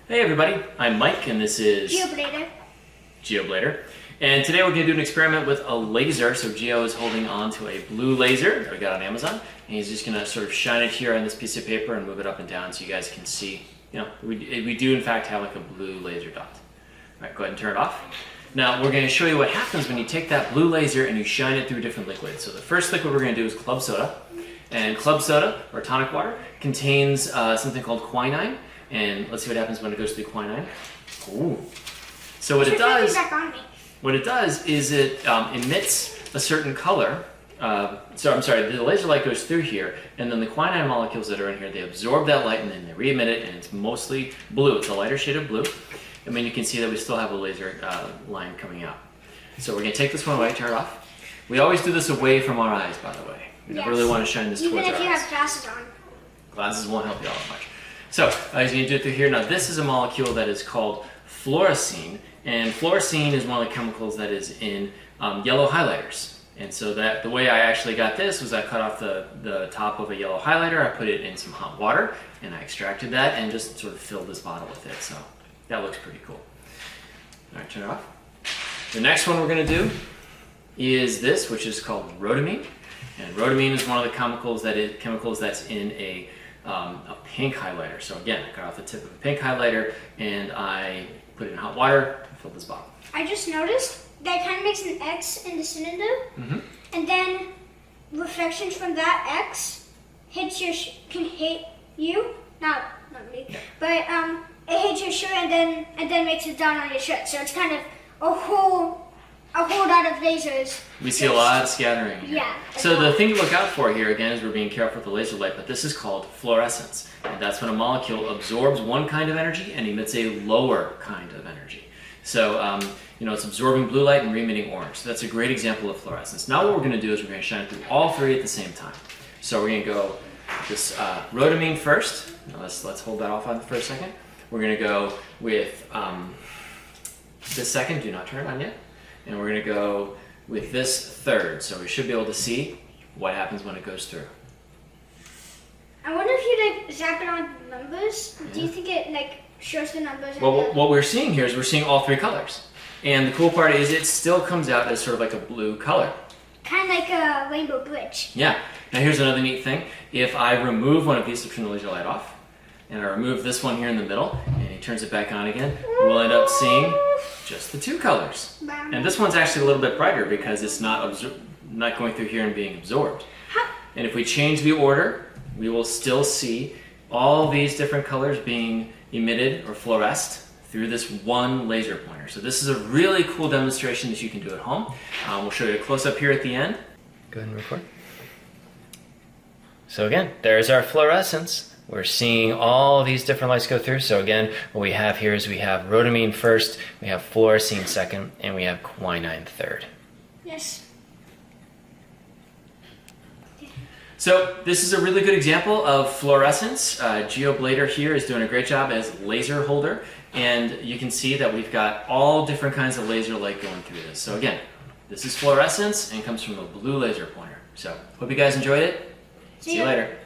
Hey everybody, I'm Mike and this is GeoBlader. And today we're going to do an experiment with a laser. So Geo is holding on to a blue laser that we got on Amazon. And he's just going to sort of shine it here on this piece of paper and move it up and down so you guys can see. You know, we do in fact have like a blue laser dot. All right, go ahead and turn it off. Now we're going to show you what happens when you take that blue laser and you shine it through different liquids. So the first liquid we're going to do is club soda. And club soda, or tonic water, contains something called quinine. And let's see what happens when it goes through quinine. Ooh. So what it does is it emits a certain color. The laser light goes through here, and then the quinine molecules that are in here, they absorb that light and then they re-emit it, and it's mostly blue. It's a lighter shade of blue. And then you can see that we still have a laser line coming out. So we're going to take this one away, turn it off. We always do this away from our eyes, by the way. We never really want to shine this towards our eyes. Even if you have glasses on. Glasses won't help you all that much. So, as you do it through here, now this is a molecule that is called Fluorescein, and Fluorescein is one of the chemicals that is in yellow highlighters. And so that the way I actually got this was I cut off the top of a yellow highlighter, I put it in some hot water, and I extracted that and just sort of filled this bottle with it. So that looks pretty cool. All right, turn it off. The next one we're going to do is this, which is called Rhodamine. And Rhodamine is one of the chemicals that's in a pink highlighter. So again, I cut off the tip of a pink highlighter and I put it in hot water and filled this bottle. I just noticed that it kind of makes an X in the cylinder, and then reflections from that X can hit you, not me, but it hits your shirt and then makes it down on your shirt. So it's kind of a whole lot of lasers. We see a lot of scattering here. Yeah. So the thing to look out for here, again, is we're being careful with the laser light, but this is called fluorescence. And that's when a molecule absorbs one kind of energy and emits a lower kind of energy. So, it's absorbing blue light and re-emitting orange. So that's a great example of fluorescence. Now what we're going to do is we're going to shine through all three at the same time. So we're going to go this rhodamine first. Now let's hold that off on for a second. We're going to go with this second. Do not turn it on yet. And we're going to go with this third, so we should be able to see what happens when it goes through. I wonder if you zap it on numbers. Yeah. Do you think it shows the numbers? Well, what we're seeing here is we're seeing all three colors. And the cool part is it still comes out as sort of like a blue color. Kind of like a rainbow bridge. Yeah. Now here's another neat thing. If I remove one of these to turn the laser light off, and I remove this one here in the middle, and he turns it back on again, we'll end up seeing just the two colors. And this one's actually a little bit brighter because it's not going through here and being absorbed. And if we change the order, we will still see all these different colors being emitted or fluoresced through this one laser pointer. So this is a really cool demonstration that you can do at home. We'll show you a close-up here at the end. Go ahead and record. So again, there's our fluorescence. We're seeing all these different lights go through. So again, what we have here is we have rhodamine first, we have fluorescein second, and we have quinine third. Yes. So this is a really good example of fluorescence. GeoBlader here is doing a great job as laser holder. And you can see that we've got all different kinds of laser light going through this. So again, this is fluorescence and comes from a blue laser pointer. So hope you guys enjoyed it. See you later.